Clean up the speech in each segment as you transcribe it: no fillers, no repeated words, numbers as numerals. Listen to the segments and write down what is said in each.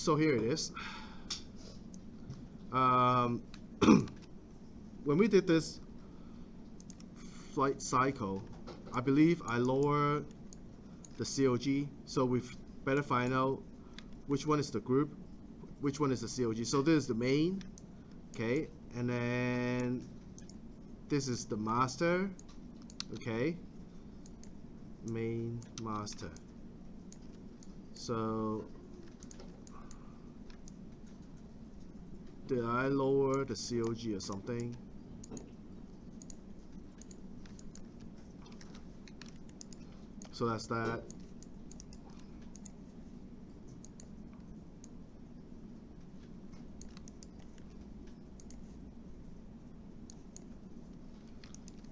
So here it is. When we did this flight cycle, I believe I lowered the COG, so we better find out which one is the group, which one is the COG. So this is the main, okay, and then this is the master, okay, main master. So did I lower the COG or something? So that's that.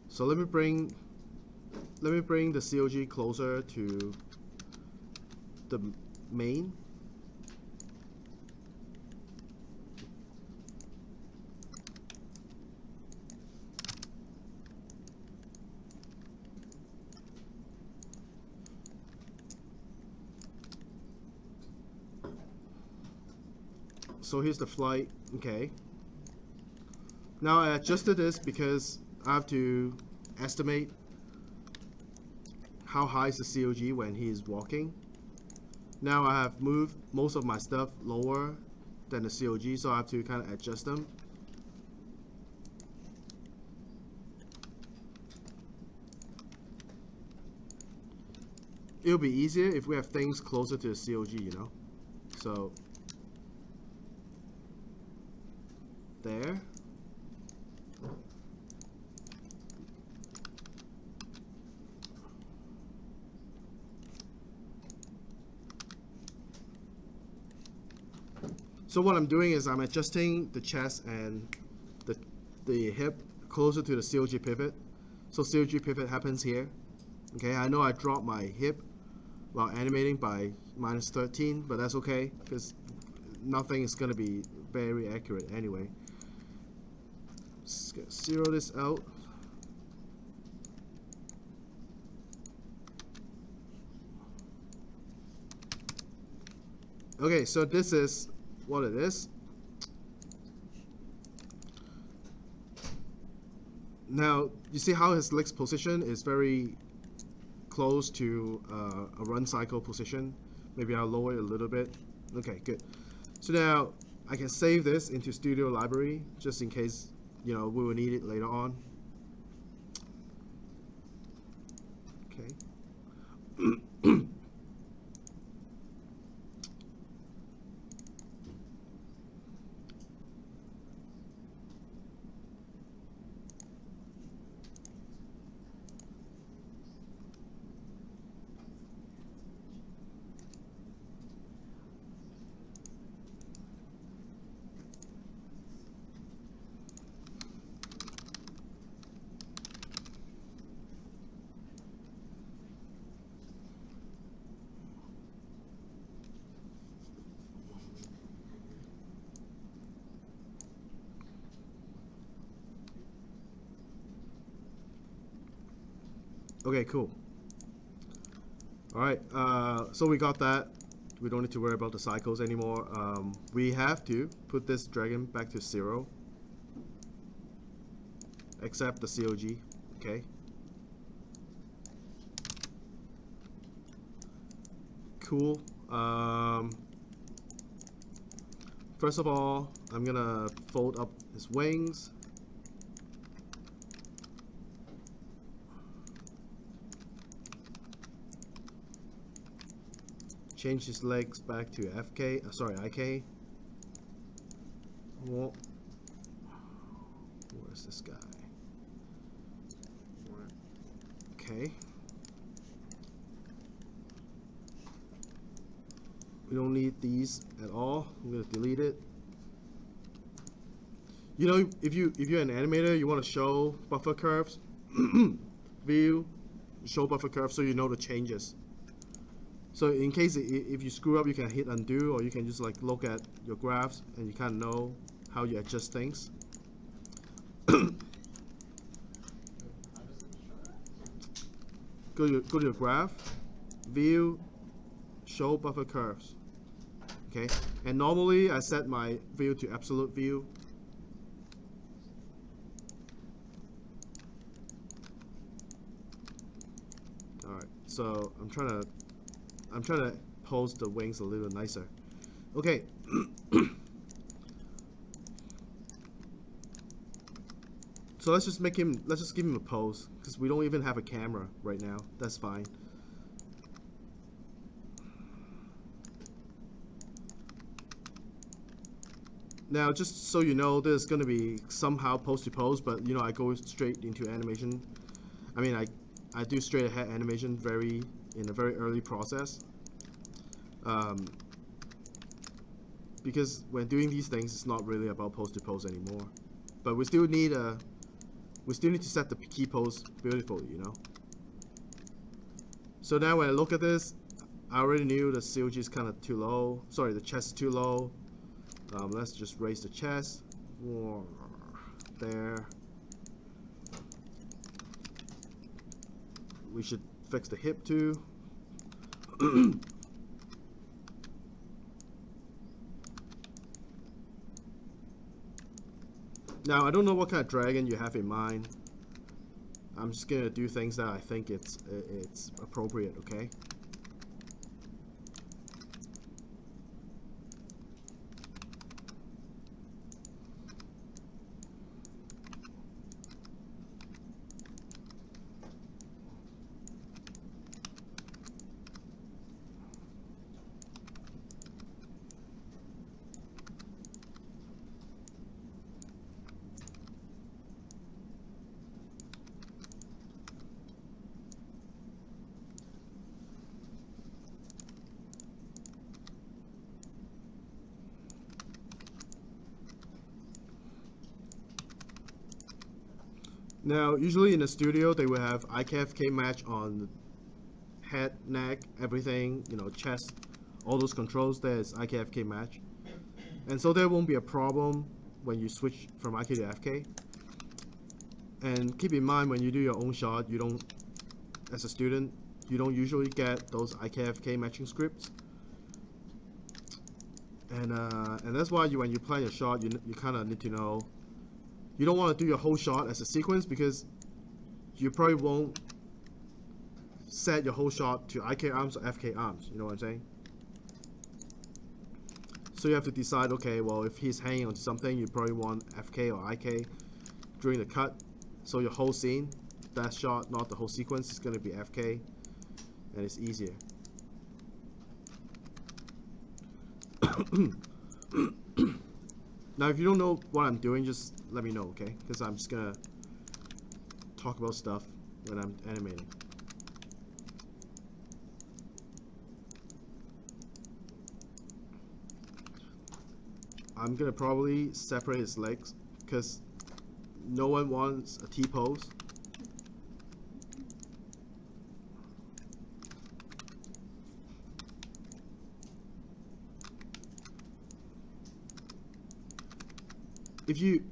So let me bring the COG closer to the main. So here's the flight, okay. Now I adjusted this because I have to estimate how high is the COG when he is walking. Now I have moved most of my stuff lower than the COG, so I have to kind of adjust them. It'll be easier if we have things closer to the COG, you know. So there. So what I'm doing is I'm adjusting the chest and the hip closer to the COG pivot. So COG pivot happens here. Okay, I know I dropped my hip while animating by -13, but that's okay because nothing is going to be very accurate anyway. Let's zero this out. Okay, so this is what it is. Now, you see how his legs position is very close to a run cycle position. Maybe I'll lower it a little bit. Okay, good. So now I can save this into Studio Library just in case, you know, we will need it later on. Okay. Okay, cool. All right, so we got that. We don't need to worry about the cycles anymore. We have to put this dragon back to 0, except the COG, okay? Cool. First of all, I'm gonna fold up his wings. Change his legs back to FK, sorry, IK. Whoa. Where's this guy? Okay. We don't need these at all. I'm gonna delete it. You know, if you're an animator, you want to show buffer curves. View, show buffer curves, so you know the changes. So in case if you screw up, you can hit undo, or you can just like look at your graphs and you kind of know how you adjust things. Go to your graph, view, show buffer curves. Okay, and normally I set my view to absolute view. All right, so I'm trying to pose the wings a little nicer. Okay. So let's just give him a pose, because we don't even have a camera right now. That's fine. Now, just so you know, there's gonna be somehow pose to pose, but you know, I go straight into animation. I mean, I do straight ahead animation in a very early process. Because when doing these things, it's not really about pose to pose anymore. But we still need to set the key pose beautifully, you know. So now when I look at this, I already knew the COG is kind of too low. Sorry, the chest is too low. Let's just raise the chest. There. We should fix the hip too. Now, I don't know what kind of dragon you have in mind. I'm just gonna do things that I think it's appropriate, okay? Now, usually in the studio, they will have IKFK match on head, neck, everything, you know, chest, all those controls. There's IKFK match. And so there won't be a problem when you switch from IK to FK. And keep in mind, when you do your own shot, you don't, as a student, you don't usually get those IKFK matching scripts. And that's why when you plan your shot, you kind of need to know. You don't want to do your whole shot as a sequence, because you probably won't set your whole shot to IK arms or FK arms. You know what I'm saying? So you have to decide, okay, well, if he's hanging onto something, you probably want FK or IK during the cut. So your whole scene, that shot, not the whole sequence, is going to be FK, and it's easier. Now, if you don't know what I'm doing, just let me know, okay? Because I'm just gonna talk about stuff when I'm animating. I'm gonna probably separate his legs, because no one wants a T-pose. If you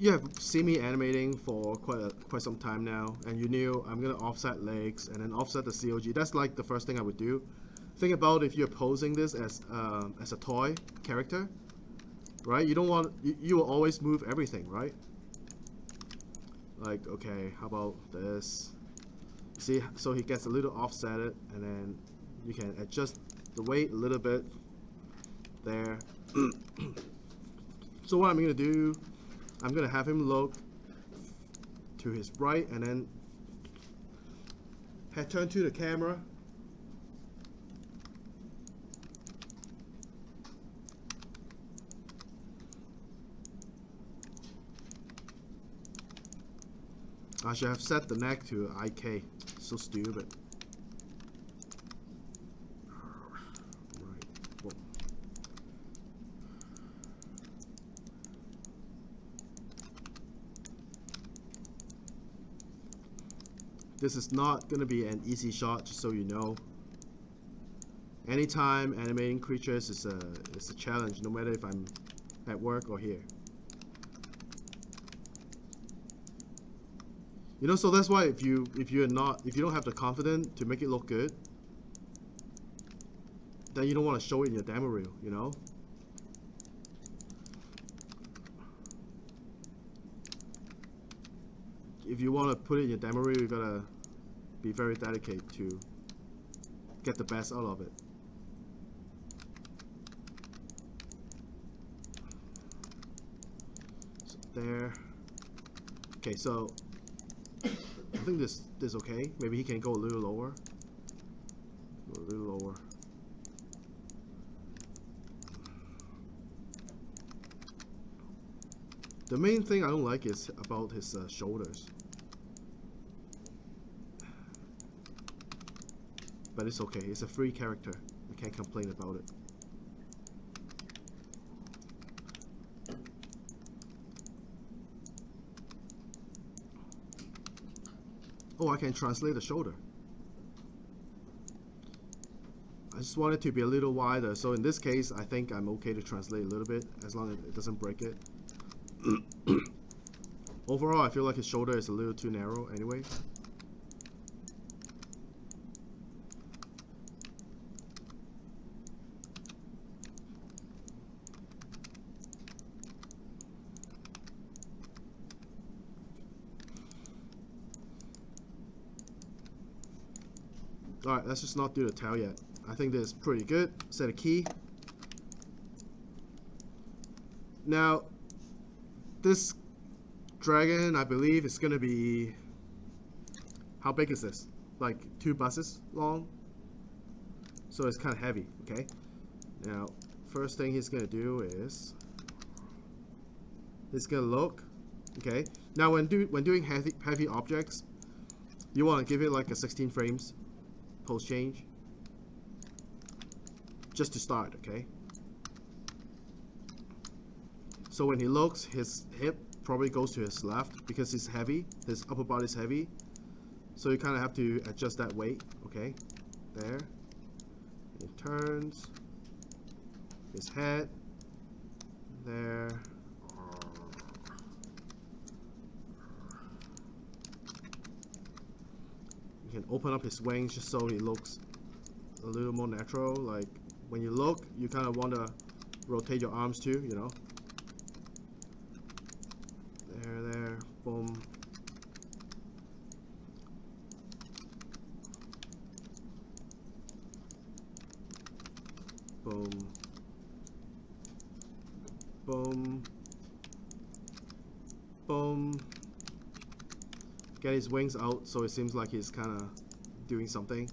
have seen me animating for quite some time now, and you knew I'm gonna offset legs and then offset the COG. That's like the first thing I would do. Think about if you're posing this as a toy character, right? You don't want you will always move everything, right? Like, okay, how about this? See, so he gets a little offsetted, and then you can adjust the weight a little bit there. So what I'm gonna do, I'm gonna have him look to his right, and then head turn to the camera. I should have set the neck to IK. So stupid. Right. Whoa. This is not going to be an easy shot, just so you know. Anytime animating creatures is a challenge, no matter if I'm at work or here. You know, so that's why if you don't have the confidence to make it look good, then you don't want to show it in your demo reel, you know. If you want to put it in your demo reel, you gotta be very dedicated to get the best out of it. So there. Okay, so I think this is okay. Maybe he can go a little lower. Go a little lower. The main thing I don't like is about his shoulders. But it's okay. It's a free character. I can't complain about it. Oh, I can translate the shoulder. I just want it to be a little wider. So in this case, I think I'm okay to translate a little bit as long as it doesn't break it. Overall, I feel like his shoulder is a little too narrow anyway. Alright, let's just not do the tail yet. I think this is pretty good. Set a key. Now, this dragon, I believe, is gonna be... How big is this? Like 2 buses long? So it's kind of heavy, okay? Now, first thing he's gonna do is... He's gonna look, okay? Now, when doing heavy objects, you want to give it like a 16 frames post change. Just to start, okay? So when he looks, his hip probably goes to his left because he's heavy. His upper body is heavy. So you kind of have to adjust that weight, okay? There. He turns. His head. There. You can open up his wings just so he looks a little more natural. Like when you look, you kind of want to rotate your arms too, you know. There, boom. Boom. Boom. Boom. Get his wings out so it seems like he's kind of doing something.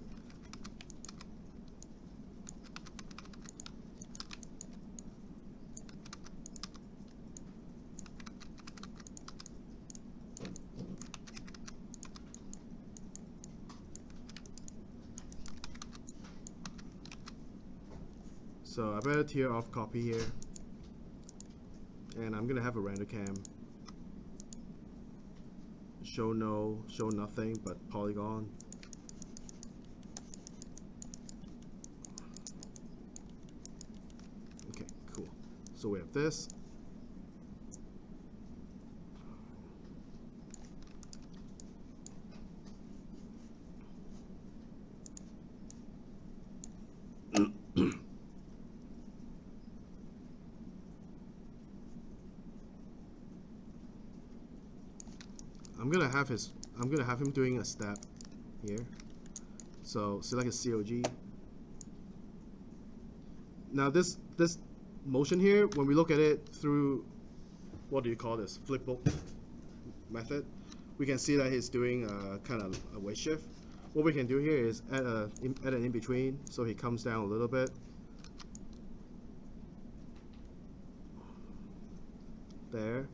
So I better tear off copy here, and I'm gonna have a render cam. Show nothing but polygon. Okay, cool. So we have this. I'm gonna have him doing a step here. So select a COG. Now this motion here, when we look at it through, what do you call this, flipbook method, we can see that he's doing kind of a weight shift. What we can do here is add an in between, so he comes down a little bit. There.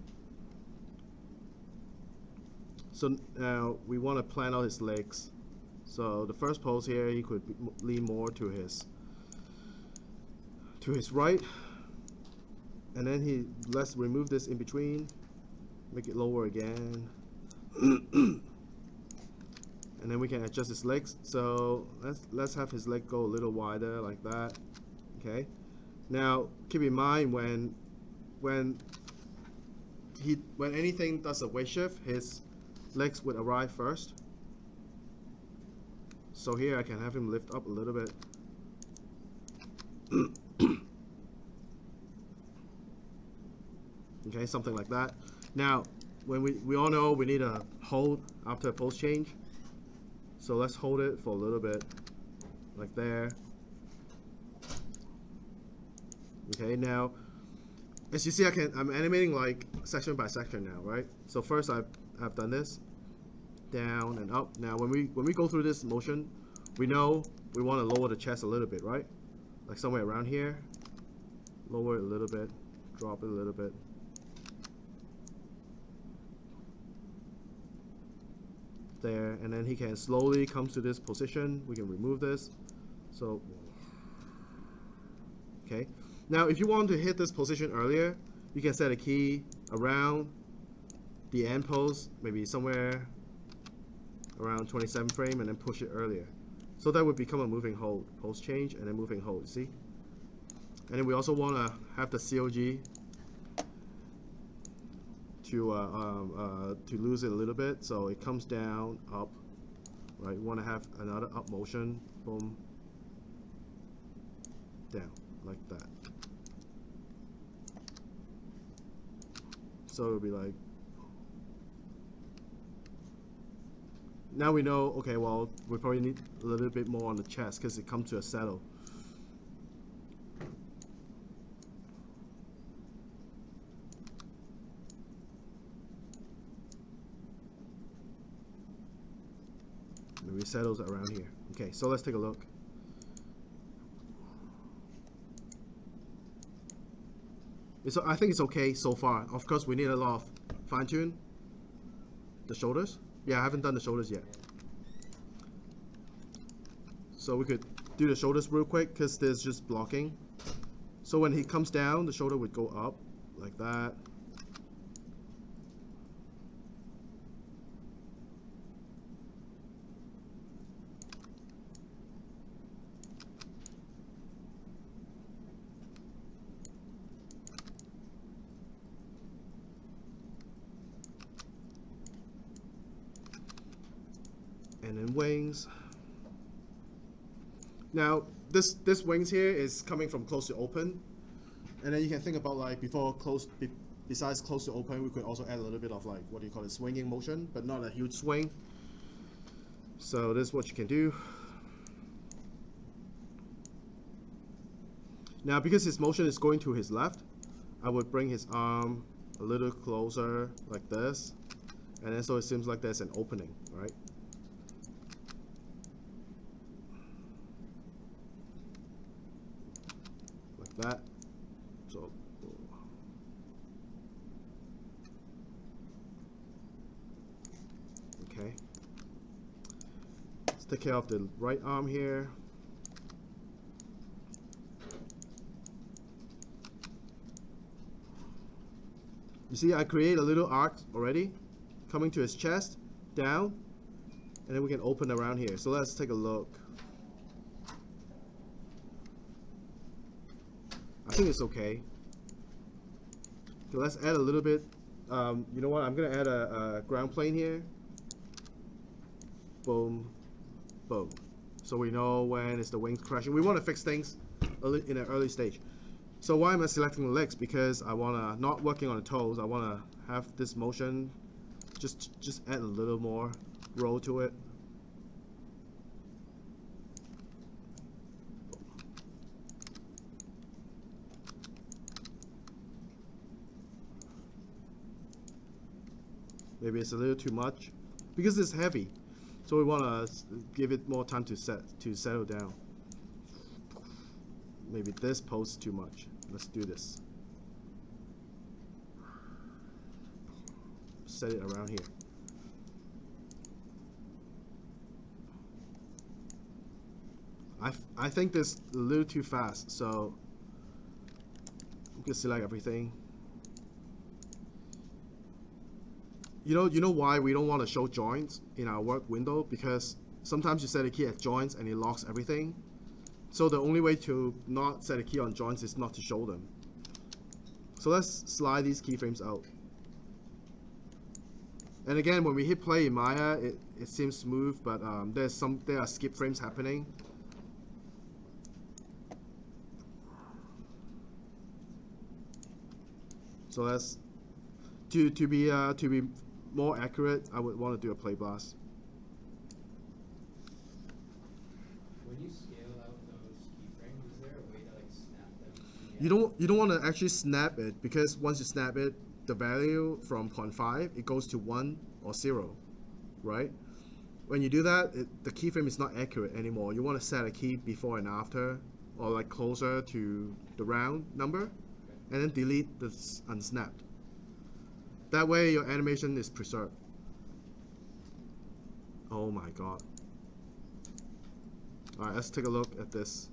So now we want to plan out his legs. So the first pose here, he could lean more to his right, and then let's remove this in between, make it lower again, and then we can adjust his legs. So let's have his leg go a little wider like that. Okay. Now keep in mind when anything does a weight shift, his legs would arrive first. So here I can have him lift up a little bit. Okay, something like that. Now, when we all know we need a hold after a pose change. So let's hold it for a little bit, like there. Okay, now, as you see, I'm animating like section by section now, right? So first I've done this, down and up. Now when we go through this motion, we know we want to lower the chest a little bit, right? Like somewhere around here, lower it a little bit, drop it a little bit. There, and then he can slowly come to this position. We can remove this. So, okay. Now, if you want to hit this position earlier, you can set a key around the end pose, maybe somewhere around 27 frame, and then push it earlier. So that would become a moving hold. Pose change and then moving hold, see? And then we also want to have the COG to lose it a little bit, so it comes down, up, right? You want to have another up motion, boom, down, like that. So it'll be like, now we know, okay, well, we probably need a little bit more on the chest because it comes to a settle. Maybe it settles around here. Okay, so let's take a look. I think it's okay so far. Of course, we need a lot of fine tune. The shoulders. Yeah, I haven't done the shoulders yet. So we could do the shoulders real quick because there's just blocking. So when he comes down, the shoulder would go up like that. And then wings. Now this wings here is coming from close to open, and then you can think about like besides close to open, we could also add a little bit of like what do you call it, swinging motion, but not a huge swing. So this is what you can do. Now because his motion is going to his left, I would bring his arm a little closer like this, and then so it seems like there's an opening, right? That. So okay, let's take care of the right arm here. You see I create a little arc already coming to his chest, down, and then we can open around here. So let's take a look. I think it's okay. Okay, let's add a little bit. You know what? I'm gonna add a ground plane here. Boom, boom. So we know when it's the wings crashing. We want to fix things in an early stage. So why am I selecting the legs? Because I wanna not working on the toes. I wanna have this motion. Just add a little more roll to it. Maybe it's a little too much because it's heavy, so we want to give it more time to settle down. Maybe this pose too much. Let's do this. Set it around here. I think this is a little too fast, so we can select everything. You know why we don't want to show joints in our work window? Because sometimes you set a key at joints and it locks everything. So the only way to not set a key on joints is not to show them. So let's slide these keyframes out. And again, when we hit play in Maya, it seems smooth, but there are skip frames happening. So that's to be more accurate. I would want to do a play blast. When you scale out those keyframes, is there a way to like snap them? You don't want to actually snap it, because once you snap it, the value from 0.5 it goes to 1 or 0, right? When you do that, the keyframe is not accurate anymore. You want to set a key before and after, or like closer to the round number, and then delete the unsnapped. That way your animation is preserved. Oh my god. Alright, let's take a look at this.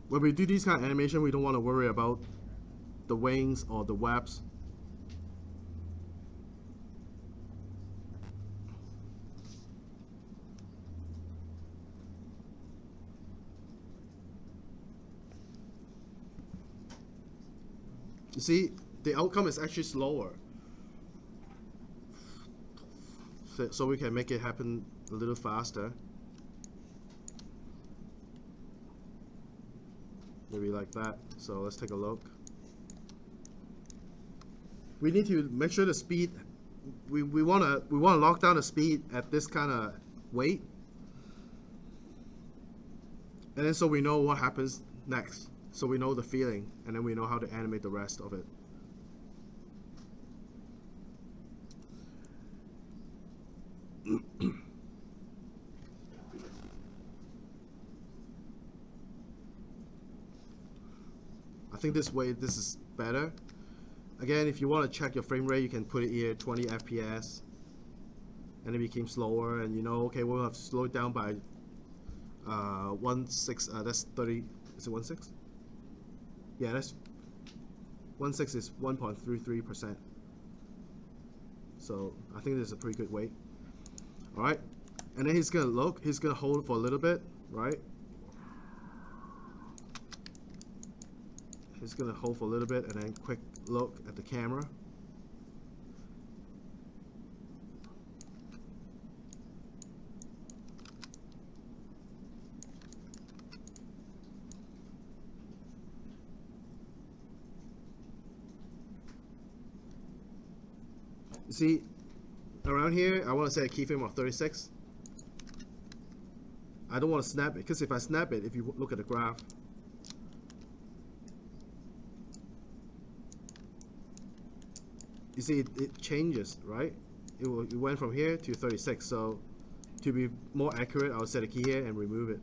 When we do these kind of animation, we don't want to worry about the wings or the webs. You see, the outcome is actually slower. So we can make it happen a little faster. Maybe like that. So let's take a look. We need to make sure the speed, we wanna lock down the speed at this kind of weight. And then so we know what happens next. So we know the feeling, and then we know how to animate the rest of it. I think this way, this is better. Again, if you want to check your frame rate, you can put it here 20 FPS, and it became slower, and you know, okay, we'll have to slow it down by 1/6. That's 30. Is it 1/6? Yeah, that's 1/6 is 1.33%. So I think this is a pretty good weight. All right, and then he's gonna look. He's gonna hold for a little bit, right? He's gonna hold for a little bit and then quick look at the camera. You see, around here, I want to set a keyframe of 36. I don't want to snap it, because if I snap it, if you look at the graph, you see it changes, right? It went from here to 36. So to be more accurate, I'll set a key here and remove it.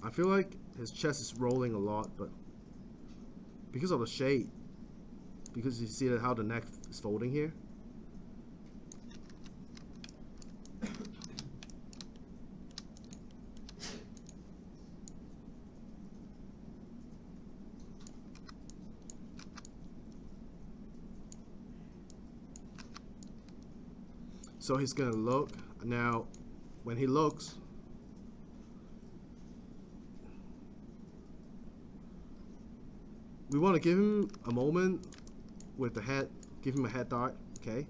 I feel like his chest is rolling a lot, but because of the shade, because you see that how the neck is folding here. So he's gonna look. Now, when he looks, we want to give him a moment with the head, give him a head dart, okay?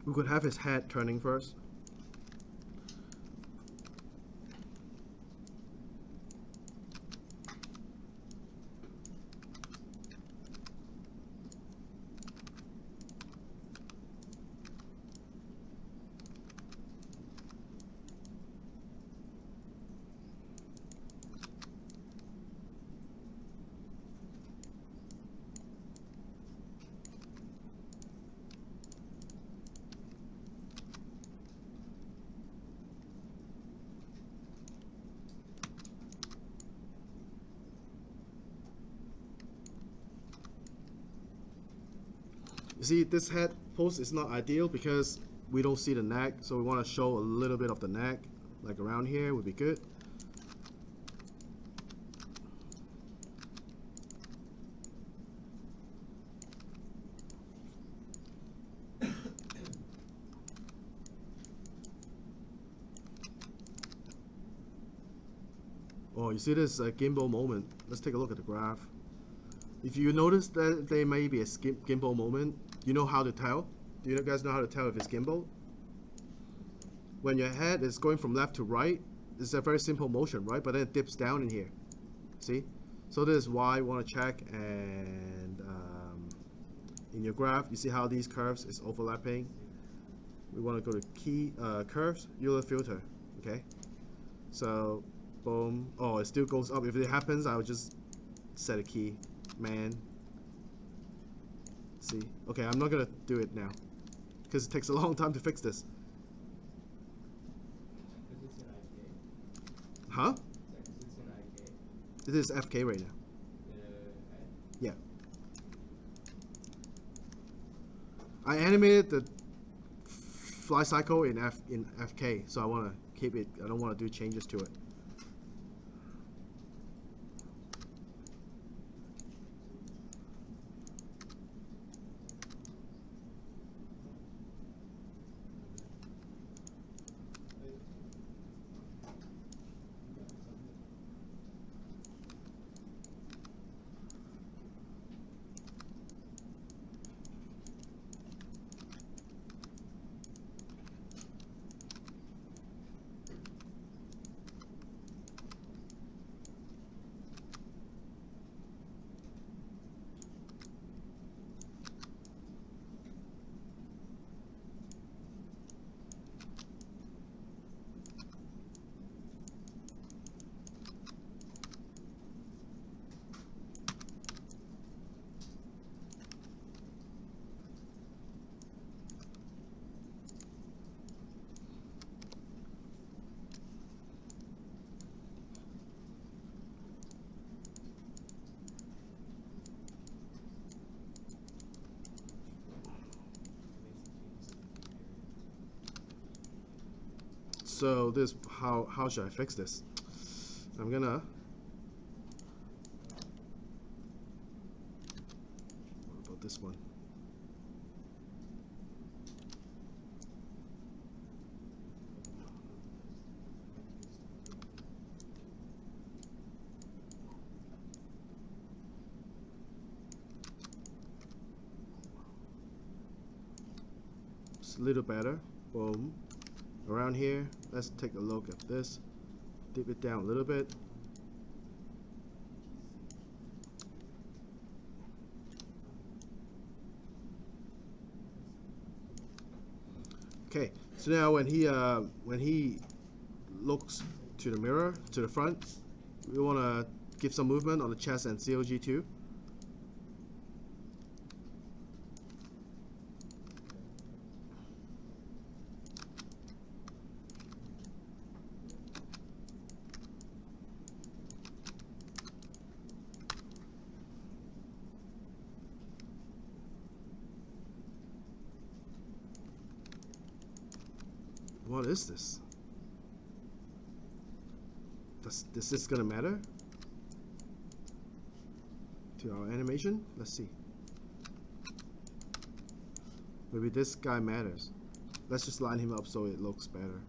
We could have his head turning first. see, this head pose is not ideal because we don't see the neck, so we want to show a little bit of the neck, like around here would be good. Oh, you see this gimbal moment. Let's take a look at the graph. If you notice that there may be a gimbal moment, you know how to tell? Do you guys know how to tell if it's gimbal? When your head is going from left to right, it's a very simple motion, right? But then it dips down in here. See? So this is why I want to check, and in your graph, you see how these curves is overlapping. We want to go to key curves, Euler filter, okay? So, boom. Oh, it still goes up. If it happens, I'll just set a key, man. See? Okay, I'm not gonna do it now because it takes a long time to fix this. Huh? It is FK right now. Yeah. I animated the fly cycle in FK, so I want to keep it. I don't want to do changes to it. So this, how should I fix this? I'm gonna. What about this one? It's a little better. Boom. Around here, let's take a look at this. Dip it down a little bit. Okay, so now when he looks to the mirror, to the front, we want to give some movement on the chest and COG too. What is this? Is this gonna matter to our animation? Let's see. Maybe this guy matters. Let's just line him up so it looks better.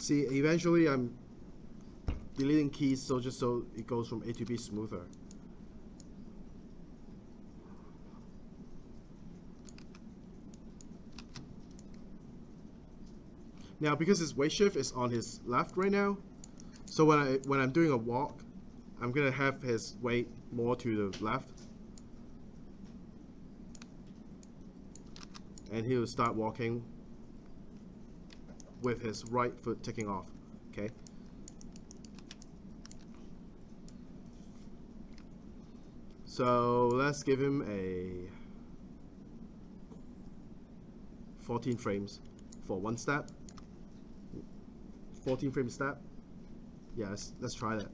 See, eventually I'm deleting keys so just so it goes from A to B smoother. Now, because his weight shift is on his left right now, so when I'm doing a walk, I'm gonna have his weight more to the left, and he'll start walking with his right foot taking off. Okay. So let's give him a 14 frames for one step. 14 frame step. Yeah, let's try that.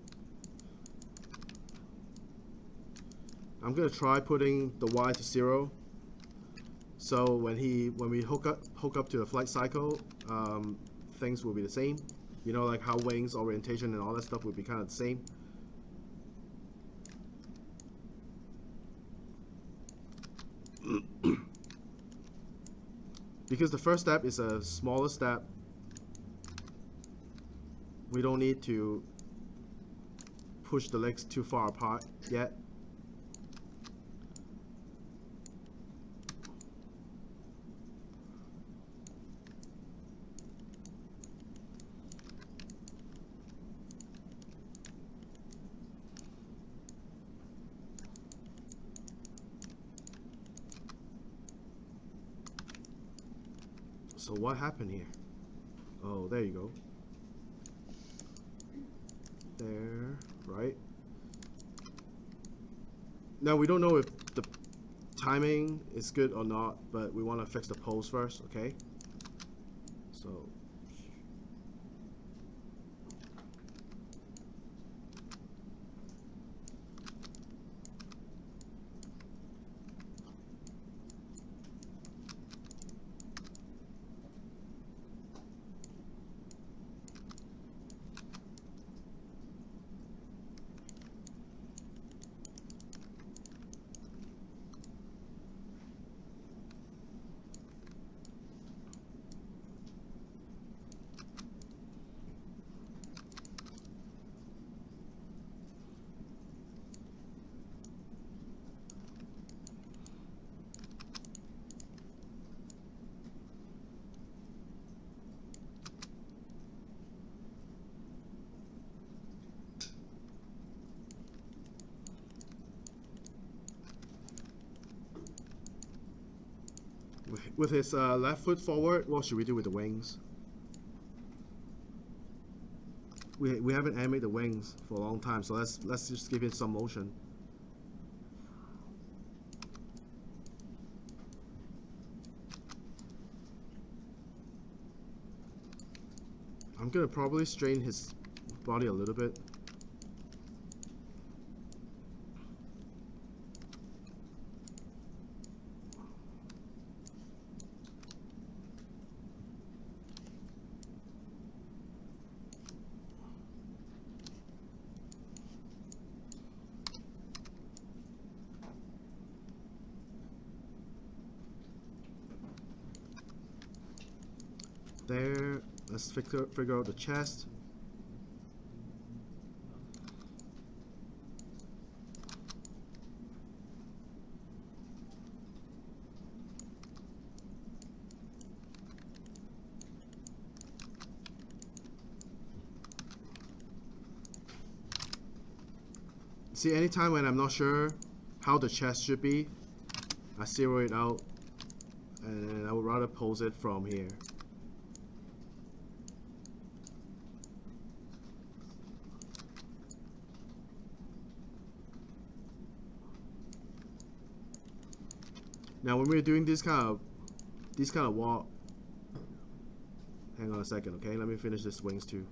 I'm gonna try putting the Y to 0. So when we hook up to the flight cycle, things will be the same. You know, like how wings, orientation, and all that stuff will be kind of the same. Because the first step is a smaller step, we don't need to push the legs too far apart yet. So what happened here? Oh, there you go. There, right? Now we don't know if the timing is good or not, but we want to fix the pose first, okay? So with his left foot forward, what should we do with the wings? We haven't animated the wings for a long time, so let's just give it some motion. I'm gonna probably strain his body a little bit. There, let's figure out the chest. See, anytime when I'm not sure how the chest should be, I zero it out, and I would rather pose it from here. Now, when we're doing this kind of walk, hang on a second, okay? Let me finish this wings too.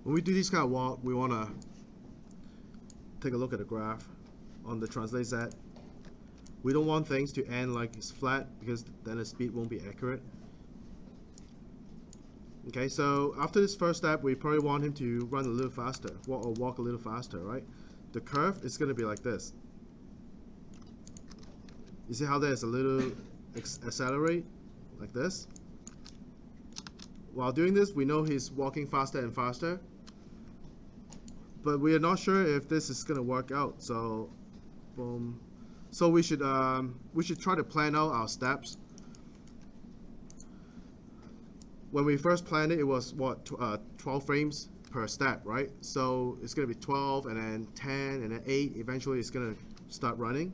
When we do this kind of walk, we want to take a look at the graph on the translate Z. We don't want things to end like it's flat because then the speed won't be accurate. Okay, so after this first step, we probably want him to run a little faster, walk a little faster, right? The curve is going to be like this. You see how there's a little accelerate, like this? While doing this, we know he's walking faster and faster, but we are not sure if this is going to work out. So, boom. So we should try to plan out our steps. When we first planned it, it was what 12 frames per step, right? So it's going to be 12 and then 10 and then 8. Eventually, it's going to start running.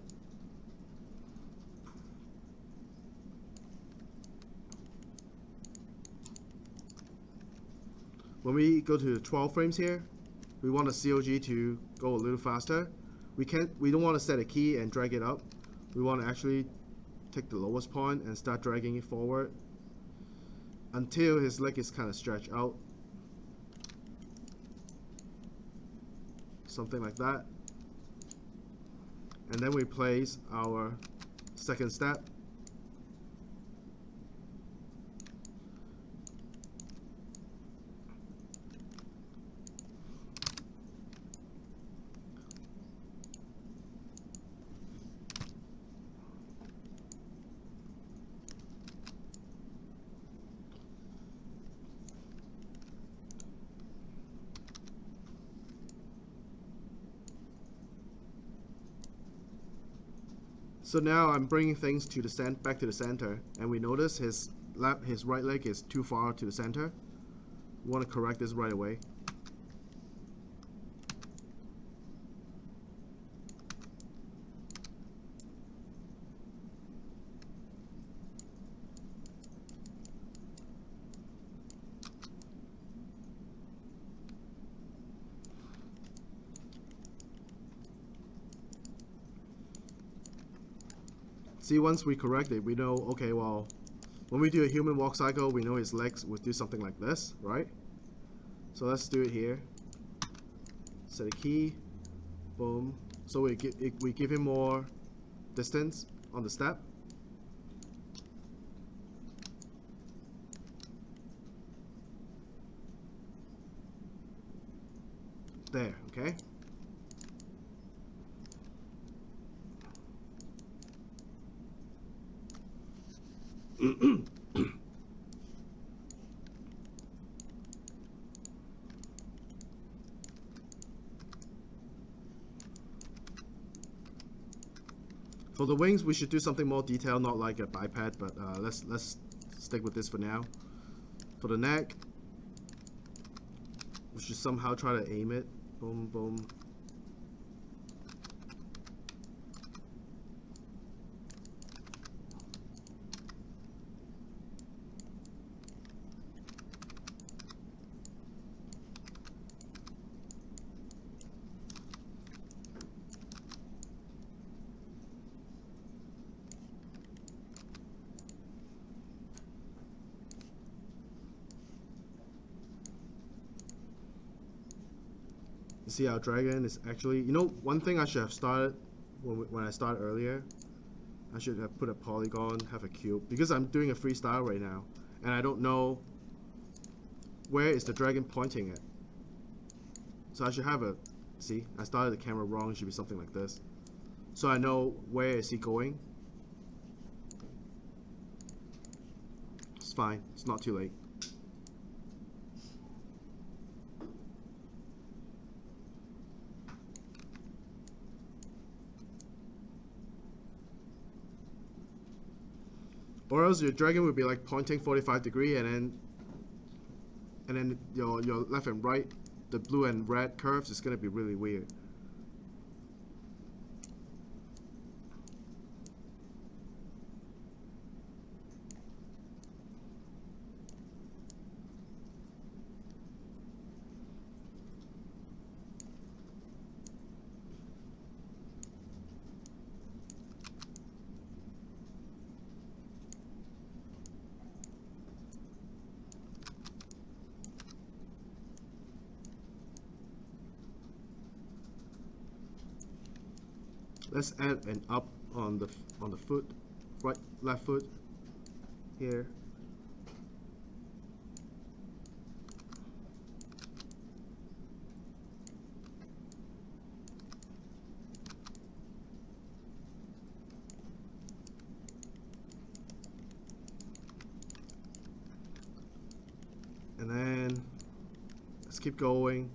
When we go to the 12 frames here, we want the COG to go a little faster. We don't want to set a key and drag it up. We want to actually take the lowest point and start dragging it forward until his leg is kind of stretched out. Something like that. And then we place our second step. So now I'm bringing things to the back to the center, and we notice his right leg is too far to the center. We want to correct this right away. See, once we correct it, we know, okay, well, when we do a human walk cycle, we know his legs would do something like this, right? So let's do it here. Set a key, boom. So we give him more distance on the step. There, okay? For the wings, we should do something more detailed, not like a biped, but let's stick with this for now. For the neck, we should somehow try to aim it. Boom, boom. You see our dragon is actually, you know, one thing I should have started when I started earlier, I should have put a polygon, have a cube, because I'm doing a freestyle right now, and I don't know where is the dragon pointing at. So I should have a, see, I started the camera wrong, it should be something like this. So I know where is he going. It's fine, it's not too late. Or else your dragon would be like pointing 45 degrees and then your left and right, the blue and red curves is gonna be really weird. Let's add an up on the foot, right, left foot here. And then let's keep going.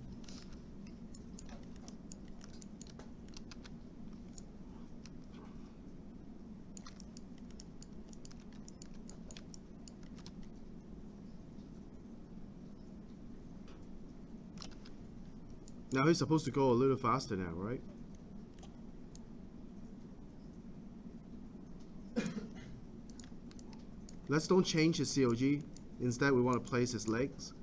Now he's supposed to go a little faster now, right? Let's don't change his COG. Instead, we want to place his legs.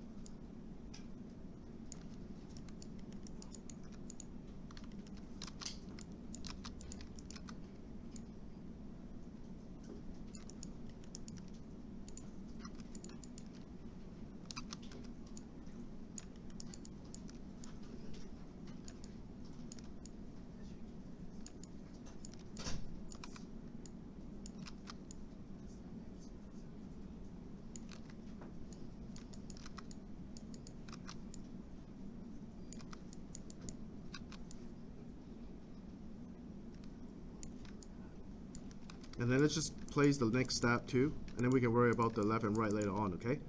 And then let's just place the next step too, and then we can worry about the left and right later on, okay?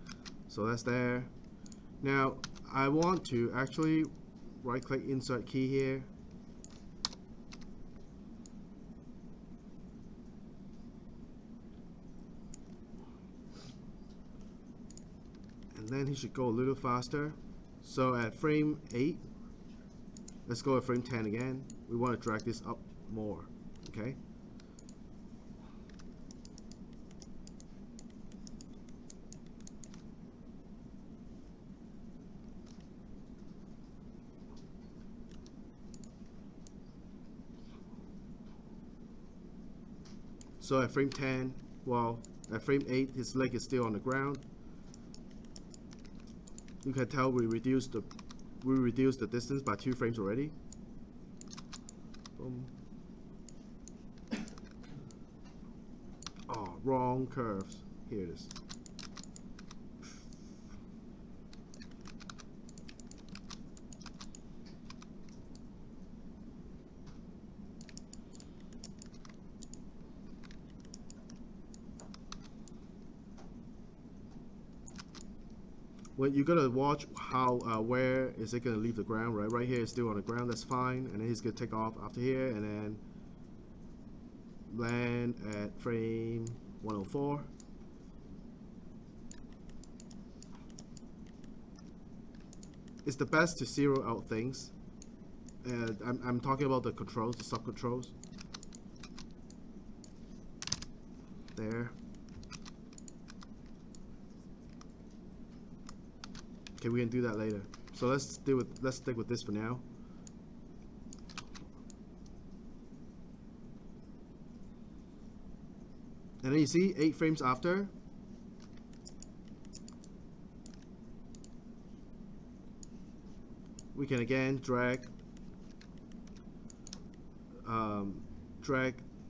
So that's there. Now, I want to actually right-click insert key here. And then he should go a little faster. So at frame 8, let's go at frame 10 again. We want to drag this up more, okay? So at frame 10, well, at frame 8, his leg is still on the ground. You can tell we reduced the distance by 2 frames already. Boom. Oh, wrong curves. Here it is. Well, you gotta watch how where is it gonna leave the ground, right? Right here is still on the ground, that's fine, and then he's gonna take off after here, and then land at frame 104. It's the best to zero out things. I'm talking about the controls, the sub controls. There. Okay, we can do that later. So let's stick with this for now. And then you see 8 frames after, we can again drag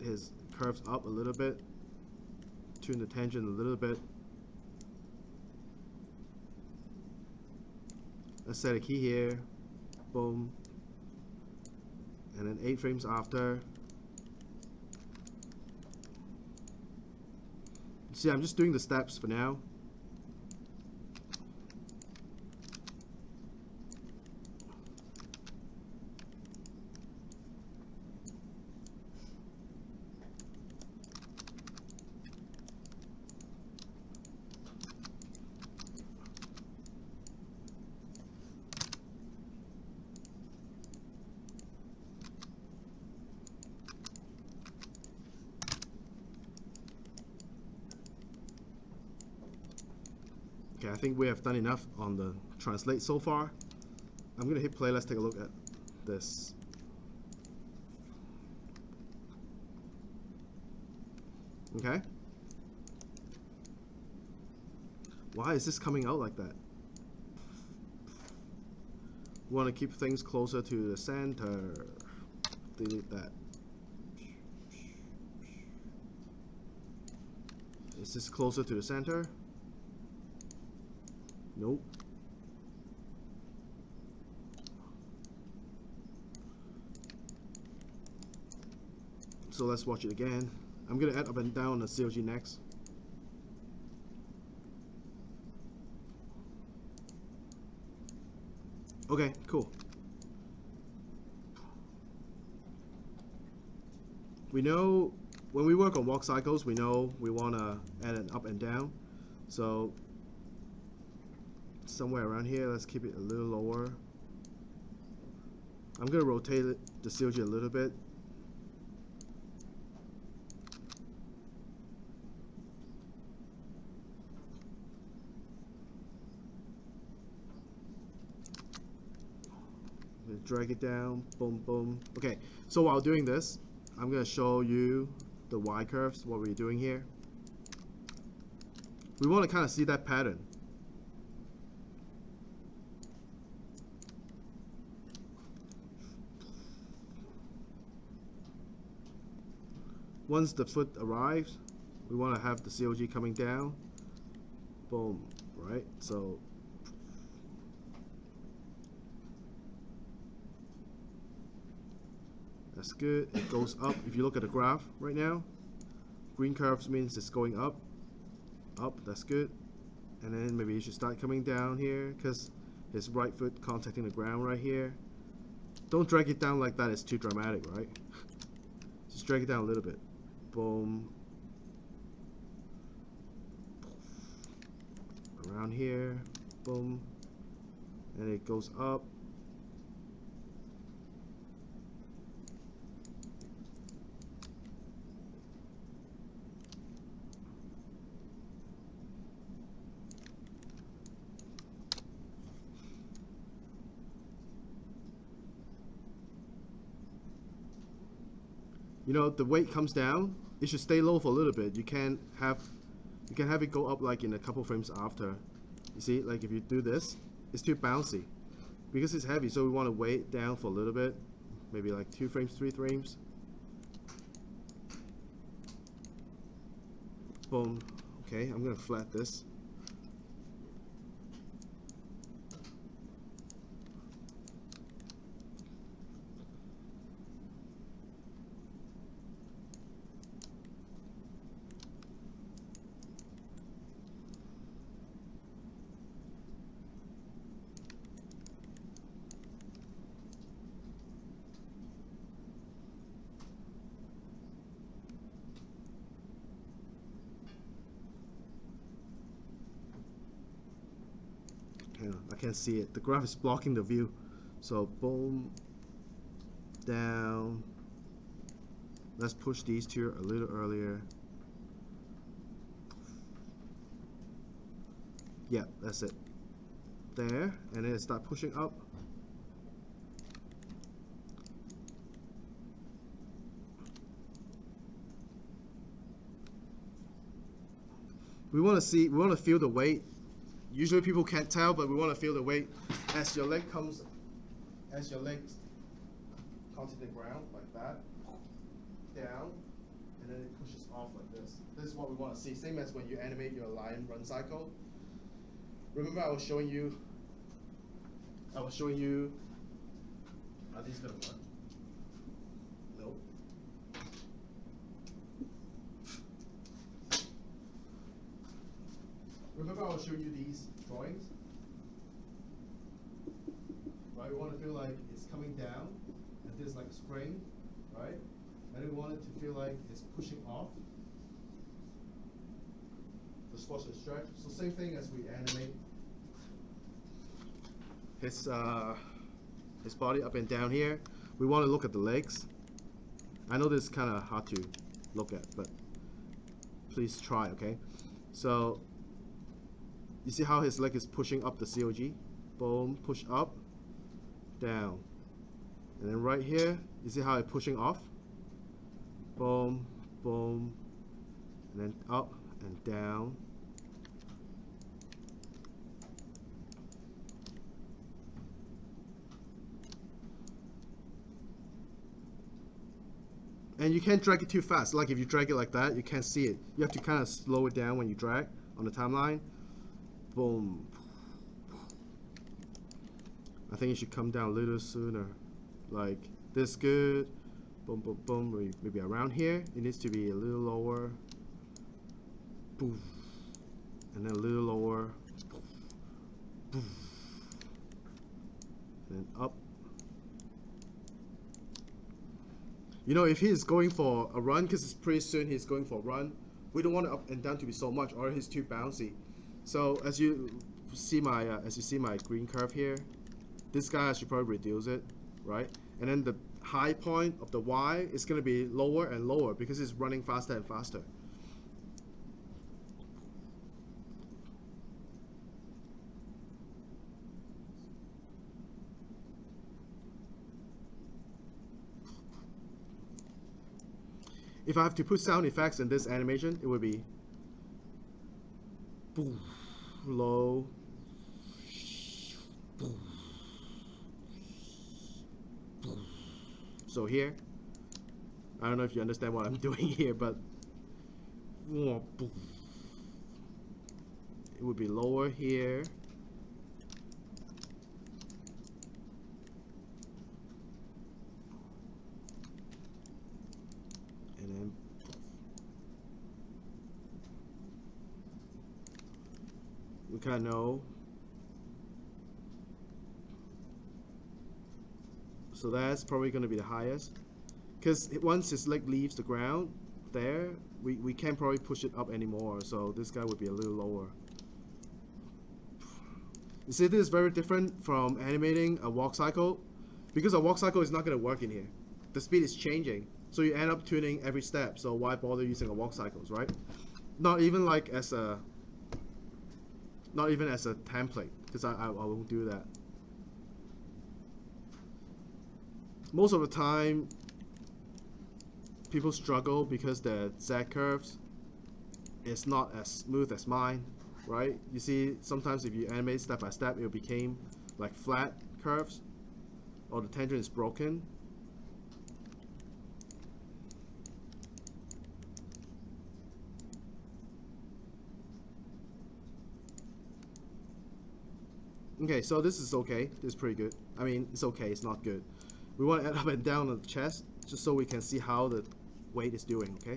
his curves up a little bit, tune the tangent a little bit. Let's set a key here, boom, and then 8 frames after. See, I'm just doing the steps for now. Okay, I think we have done enough on the translate so far. I'm gonna hit play, let's take a look at this. Okay. Why is this coming out like that? Want to keep things closer to the center. Delete that. Is this closer to the center? Nope. So let's watch it again. I'm gonna add up and down the COG next. Okay, cool. We know when we work on walk cycles, we know we want to add an up and down. So somewhere around here, let's keep it a little lower. I'm going to rotate the COG a little bit. Drag it down, boom, boom. Okay, so while doing this, I'm going to show you the Y curves, what we're doing here. We want to kind of see that pattern. Once the foot arrives, we want to have the COG coming down. Boom, right? So that's good. It goes up. If you look at the graph right now, green curves means it's going up. Up, that's good. And then maybe you should start coming down here because his right foot contacting the ground right here. Don't drag it down like that, it's too dramatic, right? Just drag it down a little bit. Boom. Around here. Boom. And it goes up. You know, the weight comes down, it should stay low for a little bit. You can have it go up like in a couple frames after. You see, like if you do this, it's too bouncy because it's heavy, so we want to weigh it down for a little bit, maybe like 2 frames, 3 frames. Boom. Okay, I'm gonna flat this. I can't see it. The graph is blocking the view. So boom, down. Let's push these two a little earlier. Yeah, that's it. There, and then start pushing up. We want to feel the weight. Usually people can't tell, but we want to feel the weight as your leg contact the ground like that, down, and then it pushes off like this. This is what we want to see. Same as when you animate your line run cycle. Remember I was showing you, are these gonna work? Nope. Remember I was showing you these drawings? Right, we want to feel like it's coming down, and there's like a spring, right? And we want it to feel like it's pushing off. The squash and stretch. So same thing as we animate his body up and down here. We want to look at the legs. I know this is kind of hard to look at, but please try, okay? So you see how his leg is pushing up the COG? Boom, push up, down. And then right here, you see how it's pushing off? Boom, boom, and then up and down. And you can't drag it too fast. Like if you drag it like that, you can't see it. You have to kind of slow it down when you drag on the timeline. Boom. I think it should come down a little sooner. Like this good. Boom, boom, boom. Maybe around here. It needs to be a little lower. Boom. And then a little lower. Boom. And then up. You know, if he's going for a run, because it's pretty soon he's going for a run, we don't want the up and down to be so much, or he's too bouncy. So as you see my green curve here, this guy I should probably reduce it, right? And then the high point of the Y is going to be lower and lower because it's running faster and faster. If I have to put sound effects in this animation, it would be boom, low, boom, boom. So here, I don't know if you understand what I'm doing here, but boom. It would be lower here. And then we kind of know. So that's probably going to be the highest. Because once his leg leaves the ground there, we can't probably push it up anymore. So this guy would be a little lower. You see, this is very different from animating a walk cycle. Because a walk cycle is not going to work in here. The speed is changing. So you end up tuning every step. So why bother using a walk cycles, right? Not even like as a template, because I won't do that. Most of the time, people struggle because the Z curves is not as smooth as mine, right? You see, sometimes if you animate step by step, it will become like flat curves, or the tangent is broken. Okay, so this is okay. This is pretty good. I mean, it's okay. It's not good. We want to add up and down on the chest just so we can see how the weight is doing, okay?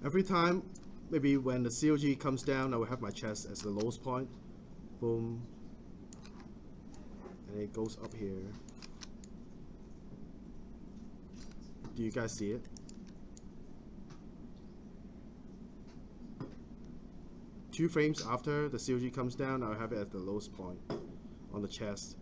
Every time, maybe when the COG comes down, I will have my chest as the lowest point. Boom. And it goes up here. Do you guys see it? Two frames after the COG comes down, I'll have it at the lowest point on the chest.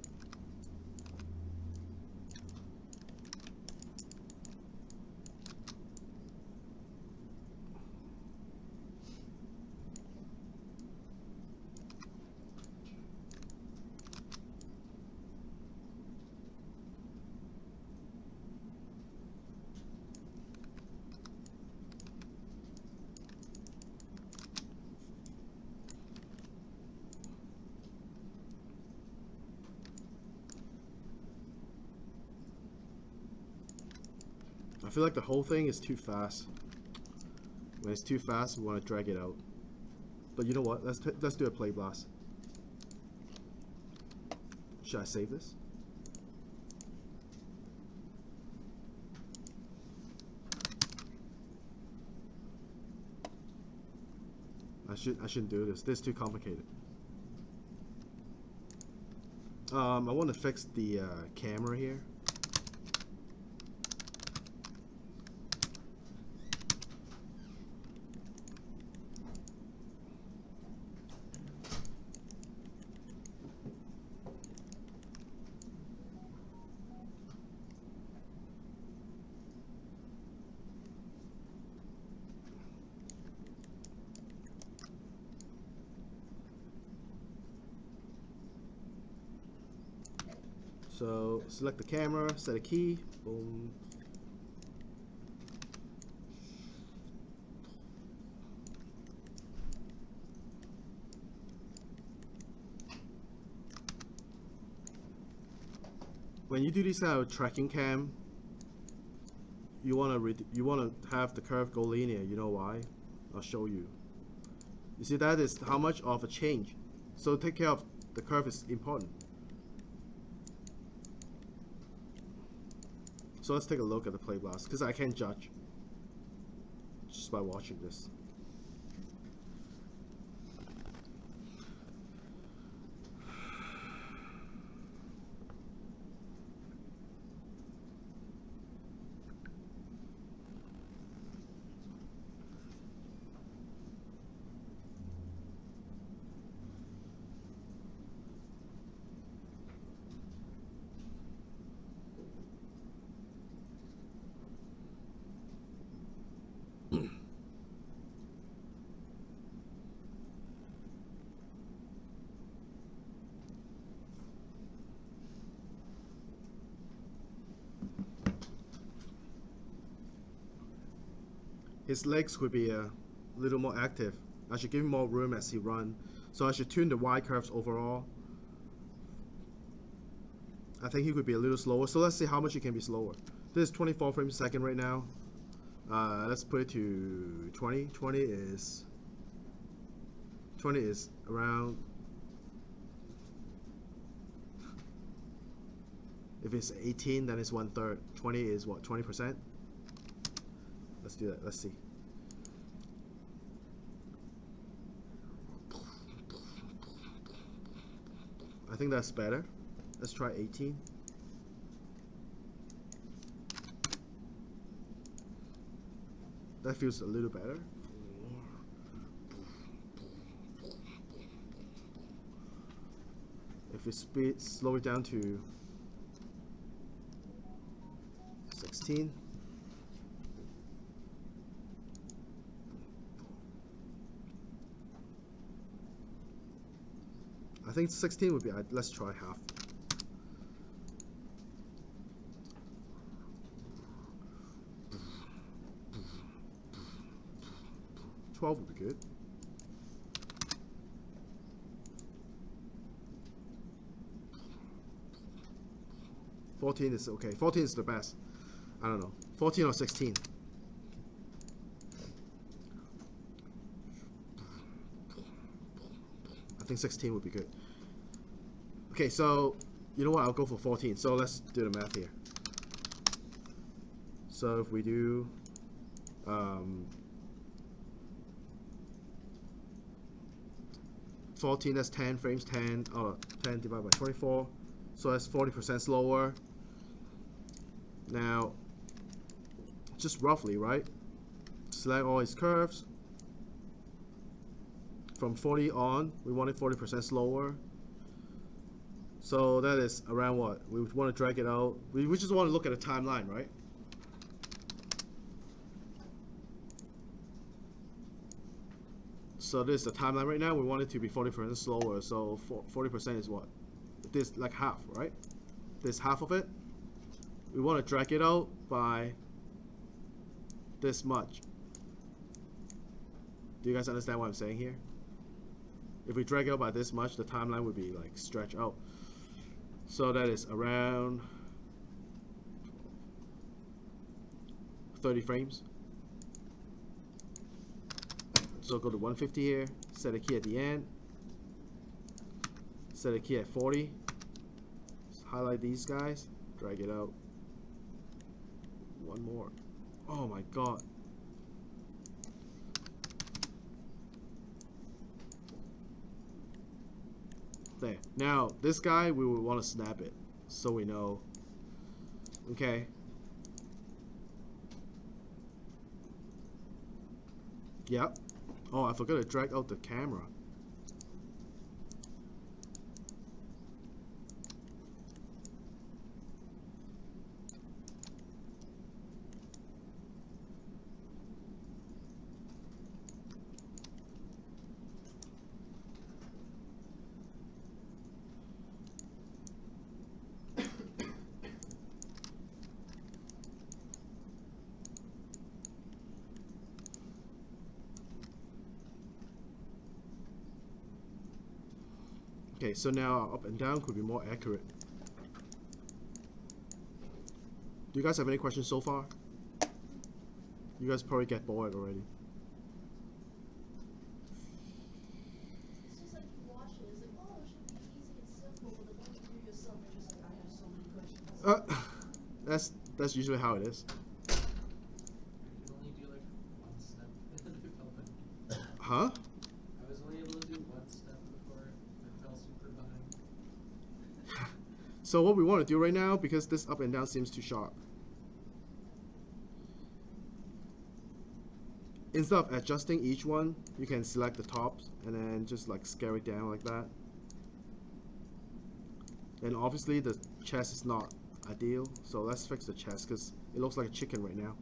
I feel like the whole thing is too fast. When it's too fast, we want to drag it out. But you know what? Let's do a play blast. Should I save this? I shouldn't do this. This is too complicated. I want to fix the camera here. So select the camera, set a key, boom. When you do this kind of tracking cam, you wanna have the curve go linear. You know why? I'll show you. You see, that is how much of a change. So take care of the curve is important. So let's take a look at the play blast, because I can't judge just by watching this. His legs could be a little more active. I should give him more room as he runs. So I should tune the Y curves overall. I think he could be a little slower. So let's see how much he can be slower. This is 24 frames a second right now. Let's put it to 20. 20 is around. If it's 18, then it's 1/3. 20 is what? 20%. Let's do that. Let's see. I think that's better. Let's try 18. That feels a little better. If we slow it down to 16. I think 16 would be, let's try half. $12 would be good. $14 is okay. 14 is the best. I don't know. 14 or 16. I think 16 would be good. Okay, so you know what? I'll go for 14. So let's do the math here. So if we do 14, that's 10 frames. 10 divided by 24. So that's 40% slower. Now, just roughly, right? Select all his curves. From 40 on, we want it 40% slower. So that is around what? We want to drag it out. We just want to look at a timeline, right? So this is the timeline right now. We want it to be 40% slower. So 40% is what? This like half, right? This half of it. We want to drag it out by this much. Do you guys understand what I'm saying here? If we drag it out by this much, the timeline would be like stretched out. So that is around 30 frames. So go to 150 here, set a key at the end, set a key at 40, just highlight these guys, drag it out. One more. Oh my god. There. Now, this guy, we would want to snap it so we know. Okay. Yep. Oh, I forgot to drag out the camera. Okay, so now up and down could be more accurate. Do you guys have any questions so far? You guys probably get bored already. It's just like you watch it, it's like, oh, it should be easy and simple, but then when you do yourself, you're just like, I have so many questions. That's usually how it is. I can only do like one step and I fell behind. Huh? I was only able to do one step before I fell super behind. So what we want to do right now, because this up and down seems too sharp, instead of adjusting each one, you can select the tops and then just like scale it down like that. And obviously the chest is not ideal, so let's fix the chest because it looks like a chicken right now.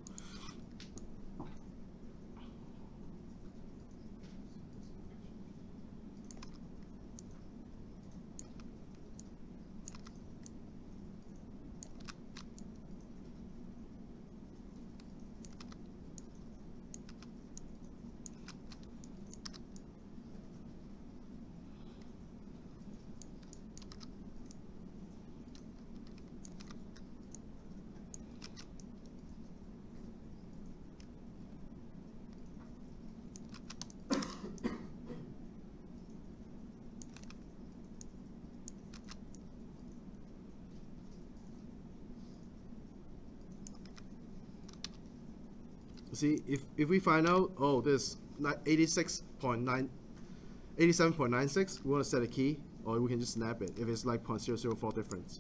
See, if we find out, oh, this 87.96, we want to set a key, or we can just snap it if it's like 0.004 difference.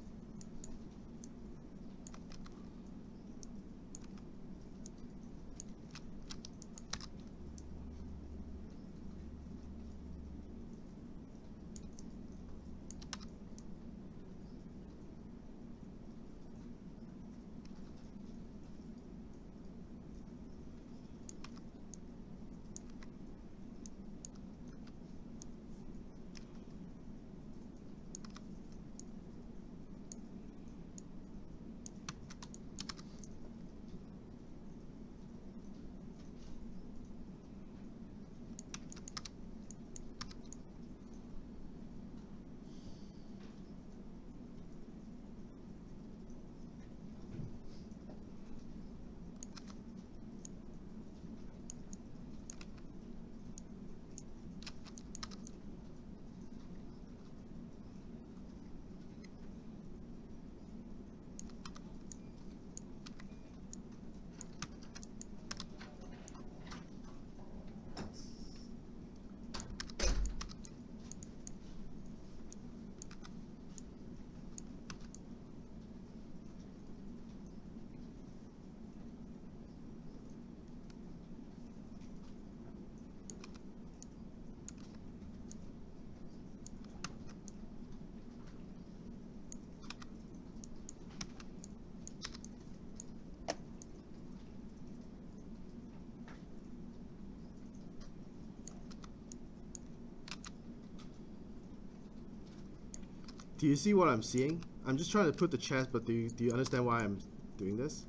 Do you see what I'm seeing? I'm just trying to put the chest, but do you understand why I'm doing this?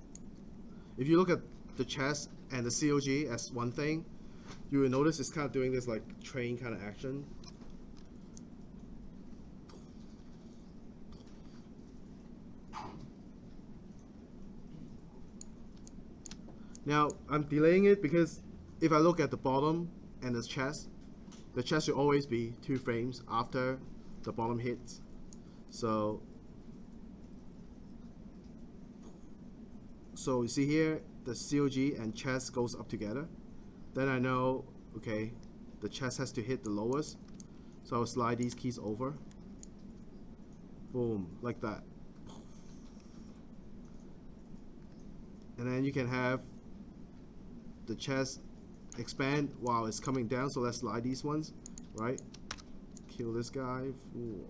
If you look at the chest and the COG as one thing, you will notice it's kind of doing this like train kind of action. Now, I'm delaying it because if I look at the bottom and the chest should always be 2 frames after the bottom hits. So you see here, the COG and chest goes up together. Then I know, okay, the chest has to hit the lowest. So I'll slide these keys over. Boom, like that. And then you can have the chest expand while it's coming down. So let's slide these ones, right? Kill this guy. Ooh.